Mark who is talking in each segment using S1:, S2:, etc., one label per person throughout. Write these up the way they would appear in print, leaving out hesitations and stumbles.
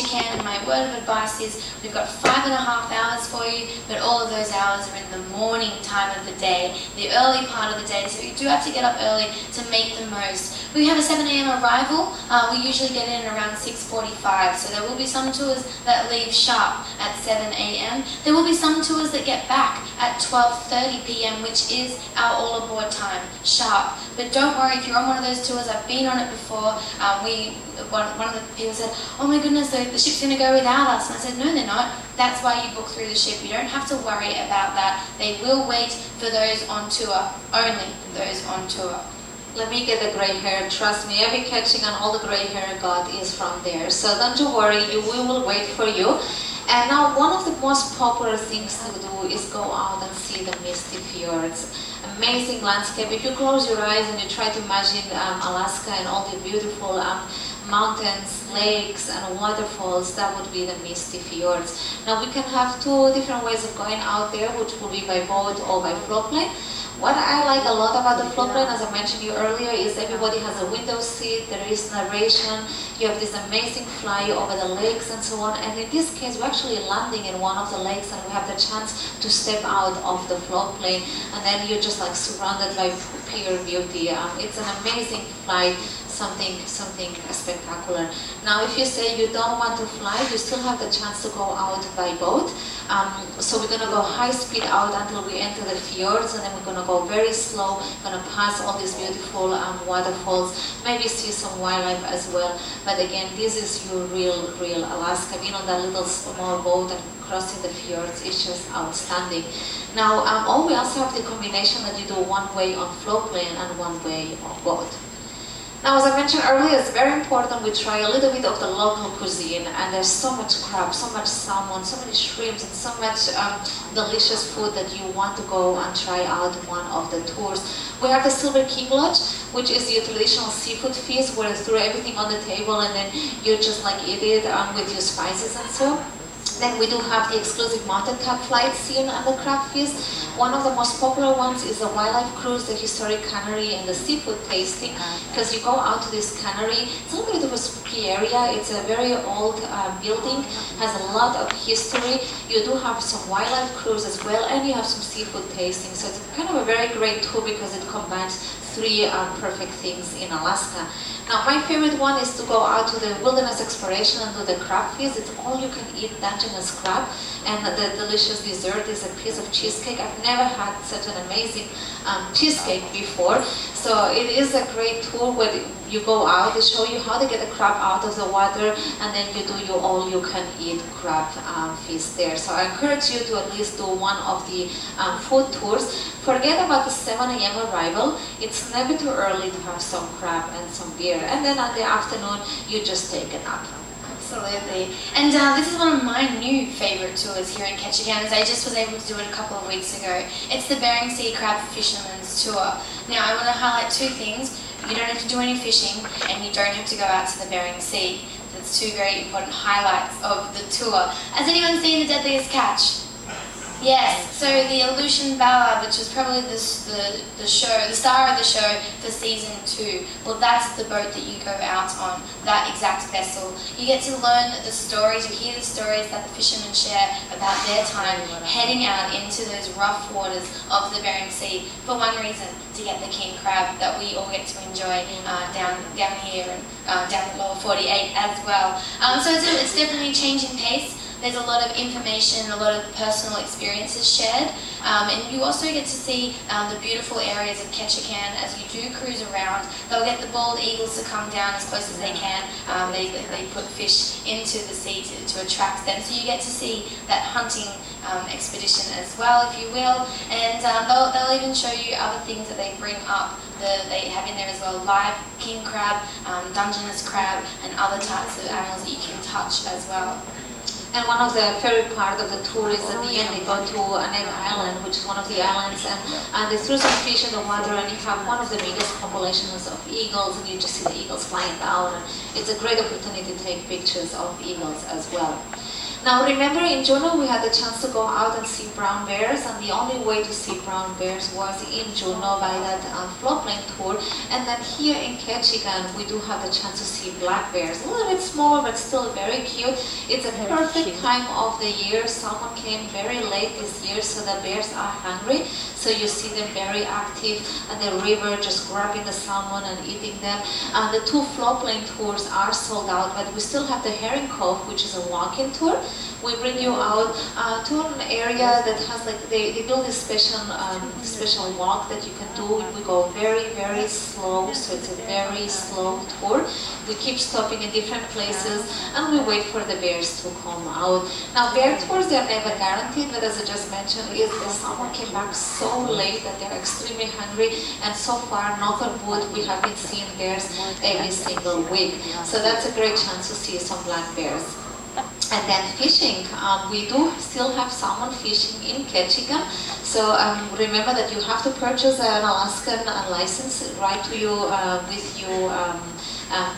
S1: Ketchikan, and my word of advice is we've got 5.5 hours for you, but all of those hours are in the morning time of the day, the early part of the day, so you do have to get up early to make the most. We have a 7 a.m. arrival. We usually get in around 6:45, so there will be some tours that leave sharp at 7 a.m. There will be some tours that get back at 12:30 p.m., which is our all aboard time, sharp. But don't worry, if you're on one of those tours, I've been on it before, one of the people said, oh my goodness, the ship's going to go without us. And I said, no, they're not. That's why you book through the ship. You don't have to worry about that. They will wait for those on tour, only those on tour.
S2: Let me get the gray hair. Trust me, every Ketchikan, all the gray hair I got is from there. So don't you worry, we will wait for you. And now one of the most popular things to do is go out and see the misty fjords. Amazing landscape. If you close your eyes and you try to imagine Alaska and all the beautiful mountains, lakes and waterfalls, that would be the misty fjords. Now we can have two different ways of going out there, which will be by boat or by floatplane. What I like a lot about the floatplane, as I mentioned you earlier, is everybody has a window seat, there is narration, you have this amazing fly over the lakes and so on. And in this case, we're actually landing in one of the lakes and we have the chance to step out of the floatplane, and then you're just like surrounded by pure beauty. It's an amazing flight. Something spectacular. Now, if you say you don't want to fly, you still have the chance to go out by boat. So we're going to go high speed out until we enter the fjords, and then we're going to go very slow, going to pass all these beautiful waterfalls, maybe see some wildlife as well. But again, this is your real Alaska. Being on that little small boat and crossing the fjords is just outstanding. Now, we also have the combination that you do one way on floatplane and one way on boat. Now, as I mentioned earlier, it's very important we try a little bit of the local cuisine, and there's so much crab, so much salmon, so many shrimps, and so much delicious food that you want to go and try out one of the tours. We have the Silver King Lodge, which is your traditional seafood feast where you throw everything on the table and then you just like eat it with your spices and so. Then we do have the exclusive mountain cap flight scene and the crab feast. One of the most popular ones is the wildlife cruise, the historic cannery, and the seafood tasting. Because you go out to this cannery, it's a little bit of a spooky area. It's a very old building, has a lot of history. You do have some wildlife cruise as well, and you have some seafood tasting. So it's kind of a very great tour because it combines three perfect things in Alaska. Now, my favorite one is to go out to the wilderness exploration and do the crab feast. It's all you can eat Dungeness crab, and the delicious dessert is a piece of cheesecake. I've never had such an amazing cheesecake before. So it is a great tour where you go out, they show you how to get the crab out of the water, and then you do your all-you-can-eat crab feast there. So I encourage you to at least do one of the food tours. Forget about the 7 a.m. arrival. It's never too early to have some crab and some beer. And then in the afternoon, you just take a nap.
S1: Absolutely. And this is one of my new favorite tours here in Ketchikan, as I just was able to do it a couple of weeks ago. It's the Bering Sea Crab Fisherman's Tour. Now, I want to highlight two things. You don't have to do any fishing, and you don't have to go out to the Bering Sea. That's two very important highlights of the tour. Has anyone seen The Deadliest Catch? Yes, so the Aleutian Ballad, which was probably the star of the show for season 2, well, that's the boat that you go out on, that exact vessel. You get to learn the stories, you hear the stories that the fishermen share about their time heading out into those rough waters of the Bering Sea for one reason, to get the king crab that we all get to enjoy down here and down the lower 48 as well. So it's definitely a change in pace. There's a lot of information, a lot of personal experiences shared, and you also get to see the beautiful areas of Ketchikan as you do cruise around. They'll get the bald eagles to come down as close as they can. They put fish into the sea to attract them, so you get to see that hunting expedition as well, if you will, and they'll even show you other things that they bring up. They have in there as well live king crab, Dungeness crab, and other types of animals that you can touch as well.
S2: And one of the favorite part of the tour is at the end they go to Annette Island, which is one of the islands, and they throw some fish in the water, and you have one of the biggest populations of eagles, and you just see the eagles flying down, and it's a great opportunity to take pictures of eagles as well. Now remember, in Juneau we had the chance to go out and see brown bears, and the only way to see brown bears was in Juneau by that floatplane tour. And then here in Ketchikan we do have the chance to see black bears, a little bit smaller but still very cute. It's a perfect time of the year. Someone came very late this year, so the bears are hungry. So you see them very active at the river, just grabbing the salmon and eating them. The 2 floatplane tours are sold out, but we still have the Herring Cove, which is a walk-in tour. We bring you out to an area that has they build this special walk that you can do. We go very, very slow, so it's a very slow tour. We keep stopping in different places and we wait for the bears to come out. Now bear tours, they're never guaranteed, but as I just mentioned, if someone came back so late that they're extremely hungry, and so far, knock on wood, we have been seeing bears every single week. So that's a great chance to see some black bears. And then fishing, we do still have salmon fishing in Ketchikan. So remember that you have to purchase an Alaskan license right to you with your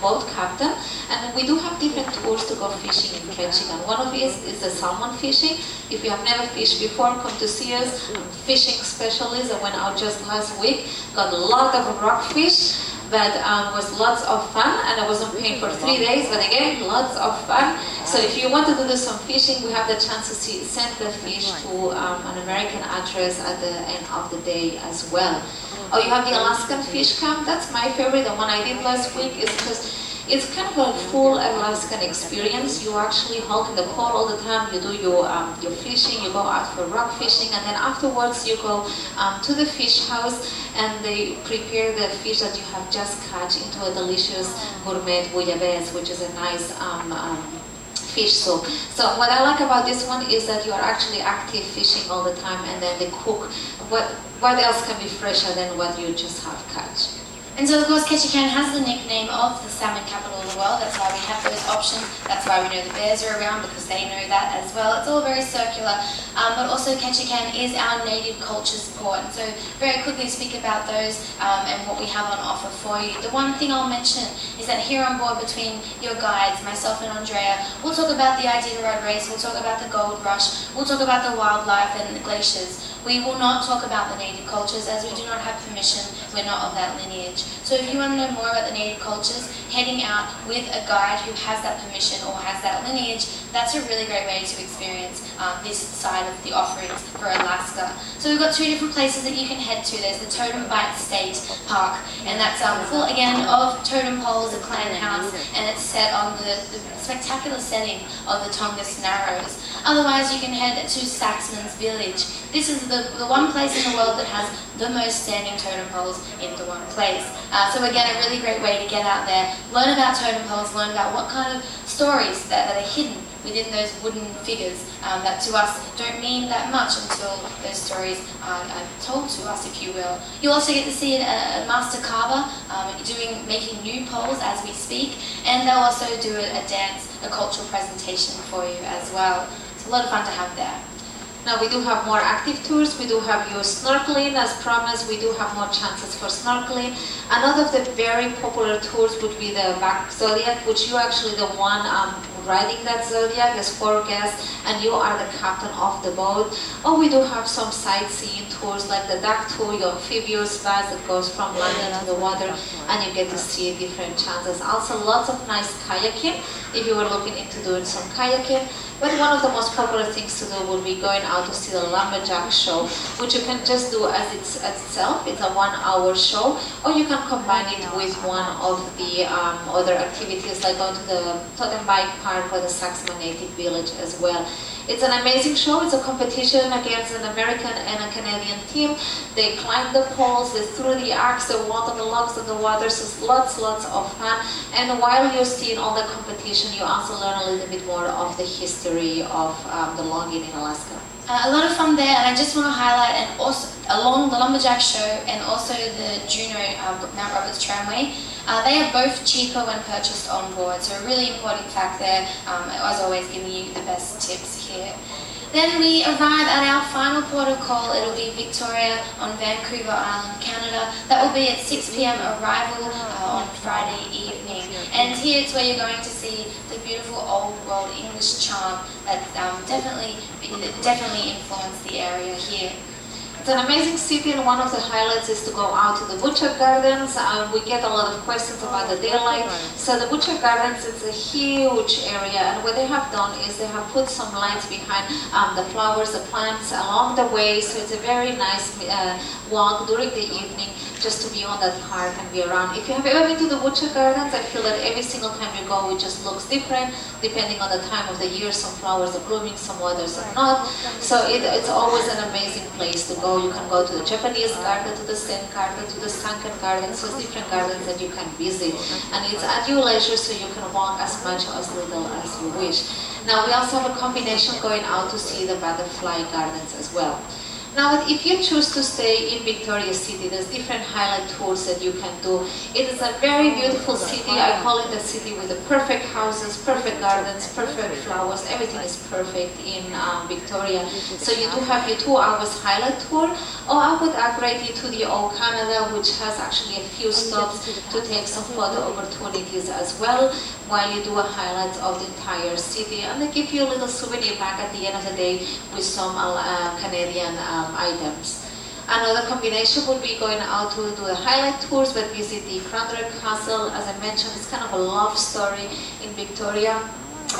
S2: boat captain. And we do have different tours to go fishing in Ketchikan. One of these is the salmon fishing. If you have never fished before, come to see us. Fishing specialist. I went out just last week, got a lot of rockfish. But was lots of fun, and I wasn't paying for 3 days, but again, lots of fun. So if you wanted to do some fishing, we have the chance to send the fish to an American address at the end of the day as well. Oh, you have the Alaskan Fish Camp. That's my favorite. The one I did last week is just, it's kind of a full Alaskan experience. You actually hulk in the cold all the time. You do your fishing, you go out for rock fishing, and then afterwards you go to the fish house and they prepare the fish that you have just caught into a delicious gourmet bouillabaisse, which is a nice fish soup. So what I like about this one is that you are actually active fishing all the time, and then they cook. What else can be fresher than what you just have caught?
S1: And so, of course, Ketchikan has the nickname of the salmon capital of the world. That's why we have those options. That's why we know the bears are around, because they know that as well. It's all very circular. But also, Ketchikan is our native cultures port. And so, very quickly speak about those and what we have on offer for you. The one thing I'll mention is that here on board, between your guides, myself and Andrea, we'll talk about the Iditarod race, we'll talk about the gold rush, we'll talk about the wildlife and the glaciers. We will not talk about the native cultures, as we do not have permission. We're not of that lineage. So if you want to know more about the native cultures, heading out with a guide who has that permission or has that lineage, that's a really great way to experience this side of the offerings for Alaska. So we've got 2 different places that you can head to. There's the Totem Bite State Park, and that's full again of totem poles, a clan house, and it's set on the spectacular setting of the Tongass Narrows. Otherwise, you can head to Saxman's Village. This is the one place in the world that has the most standing totem poles in the one place. So again, a really great way to get out there, learn about totem poles, learn about what kind of stories that are hidden within those wooden figures that to us don't mean that much until those stories are told to us, if you will. You'll also get to see a master carver making new poles as we speak, and they'll also do a dance, a cultural presentation for you as well. It's a lot of fun to have there.
S2: Now we do have more active tours. We do have your snorkeling. As promised, we do have more chances for snorkeling. Another of the very popular tours would be the Back Zodiac, which you're actually the one riding that Zodiac. There's 4 guests, and you are the captain of the boat. Or we do have some sightseeing tours, like the duck tour, your amphibious bus that goes from land into the water, and you get to see different chances. Also, lots of nice kayaking, if you were looking into doing some kayaking. But one of the most popular things to do would be going out to see the lumberjack show, which you can just do as itself. It's a 1-hour show, or you can combine it with one of the other activities, like going to the Totem Bike Park or the Saxman Native Village as well. It's an amazing show. It's a competition against an American and a Canadian team. They climb the poles, they threw the axe, they walk on the logs of the water, so it's lots of fun. And while you're seeing all the competition, you also learn a little bit more of the history of the logging in Alaska.
S1: A lot of fun there, and I just want to highlight, and also along the Lumberjack Show and also the Juneau Mount Roberts Tramway, they are both cheaper when purchased on board, so a really important fact there, as always giving you the best tips here. Then we arrive at our final port of call. It'll be Victoria on Vancouver Island, Canada. That will be at 6 p.m. arrival on Friday evening. And here it's where you're going to see the beautiful old world English charm that definitely influenced the area here.
S2: It's an amazing city, and one of the highlights is to go out to the Butcher Gardens. We get a lot of questions about the daylight. So the Butcher Gardens is a huge area, and what they have done is they have put some lights behind the flowers, the plants along the way. So it's a very nice walk during the evening, just to be on that park and be around. If you have ever been to the Butcher Gardens, I feel that every single time you go, it just looks different, depending on the time of the year. Some flowers are blooming, some others are not. So it's always an amazing place to go. You can go to the Japanese garden, to the Zen garden, to the sunken garden. So it's different gardens that you can visit. And it's at your leisure, so you can walk as much or as little as you wish. Now we also have a combination going out to see the butterfly gardens as well. Now, if you choose to stay in Victoria City, there's different highlight tours that you can do. It is a very beautiful city. I call it the city with the perfect houses, perfect gardens, perfect flowers. Everything is perfect in Victoria. So you do have your 2 hours highlight tour, or I would upgrade you to the Old Canada, which has actually a few stops to take some photo opportunities as well, while you do a highlight of the entire city. And they give you a little souvenir bag at the end of the day with some Canadian items. Another combination would be going out to do the highlight tours, but visit the Crandrick Castle. As I mentioned, it's kind of a love story in Victoria.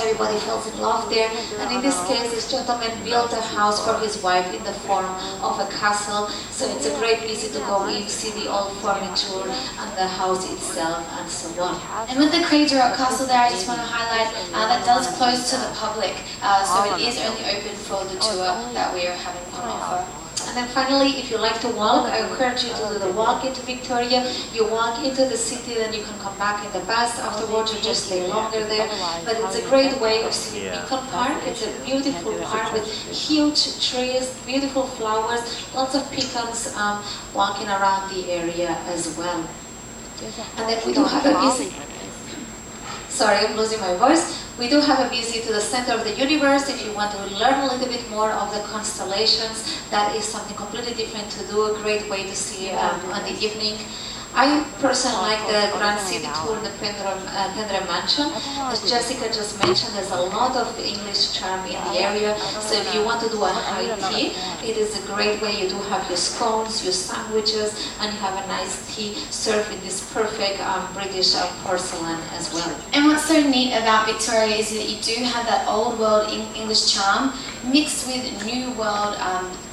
S2: Everybody falls in love there, and in this case, this gentleman built a house for his wife in the form of a castle. So it's a great visit to go in, see the old furniture and the house itself, and so on.
S1: And with the Craigierock Castle there, I just want to highlight that does close to the public, so it is only open for the tour that we are having on offer.
S2: And then finally, if you like to walk, I encourage you to do the walk into Victoria. You walk into the city, then you can come back in the bus afterwards or just stay longer there. But it's a great way of seeing Beacon Park. It's a beautiful park with huge trees, beautiful flowers, lots of peacocks walking around the area as well. And then we do have a visit. Sorry, I'm losing my voice. We do have a visit to the center of the universe. If you want to learn a little bit more of the constellations, that is something completely different to do, a great way to see on the evening. I personally like the Grand City Tour, the Pendra Mansion. As Jessica just mentioned, there's a lot of English charm in the area. So if you want to do a high tea, it is a great way. You do have your scones, your sandwiches, and you have a nice tea served in this perfect British porcelain as well.
S1: And what's so neat about Victoria is that you do have that old world English charm mixed with new world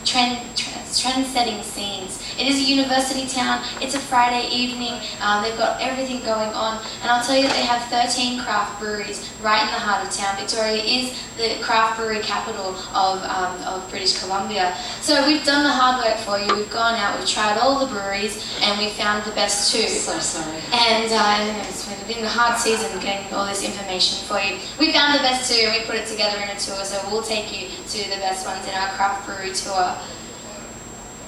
S1: trend-setting scenes. It is a university town, it's a Friday evening, they've got everything going on, and I'll tell you that they have 13 craft breweries right in the heart of town. Victoria is the craft brewery capital of British Columbia. So we've done the hard work for you, we've gone out, we've tried all the breweries, and we've found the best two.
S2: So sorry.
S1: And it's been a hard season getting all this information for you. We found the best two and we put it together in a tour, so we'll take you to the best ones in our craft brewery tour.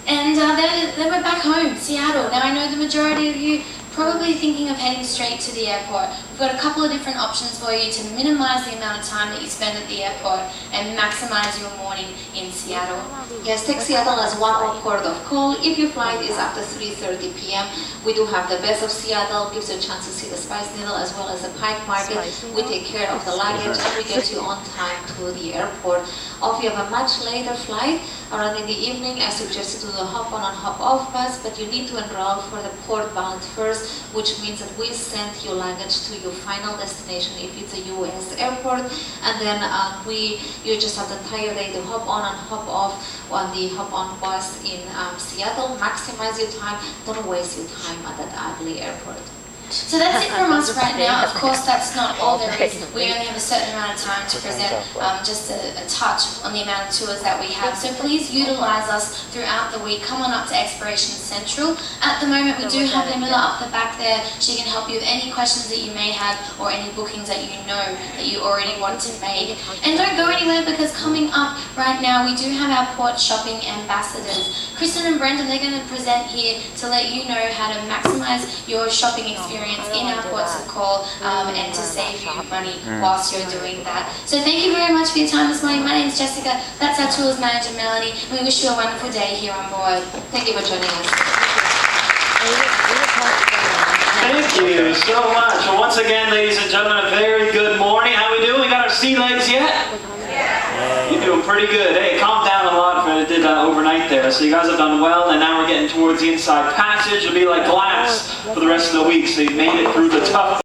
S1: And then we're back home, Seattle. Now I know the majority of you probably thinking of heading straight to the airport. We've got a couple of different options for you to minimize the amount of time that you spend at the airport and maximize your morning in Seattle.
S2: Yes, take Seattle as one more port of call. If your flight is after 3:30 p.m., we do have the Best of Seattle, gives you a chance to see the Spice Needle as well as the Pike Market. We take care of the luggage and we get you on time to the airport. Or if you have a much later flight, around in the evening, I suggest you do the hop-on and hop-off bus, but you need to enroll for the port-bound first, which means that we send your luggage to your final destination if it's a U.S. airport, and then you just have the entire day to hop on and hop off on the hop-on bus in Seattle. Maximize your time, don't waste your time at that ugly airport.
S1: So that's it from us right now. Of course, that's not all there is. We only have a certain amount of time to present just a touch on the amount of tours that we have. So please utilize us throughout the week. Come on up to Exploration Central. At the moment, we do have Emila up the back there. She can help you with any questions that you may have or any bookings that you know that you already want to make. And don't go anywhere, because coming up right now, we do have our Port Shopping Ambassadors. Kristen and Brendan, they're going to present here to let you know how to maximize your shopping experience experience in our ports of call and to save you money whilst you're doing that. So thank you very much for your time this morning. My name is Jessica. That's our tours manager, Melanie. We wish you a wonderful day here on board.
S2: Thank you for joining us.
S3: Thank you so much. Well, once again, ladies and gentlemen, a very good morning. How we doing? We got our sea legs yet? Yeah. You're doing pretty good. Hey, calm down a lot for I did overnight there. So you guys have done well, and now we're getting towards the inside passage. It'll be like glass for the rest of the week. So you made it through the tough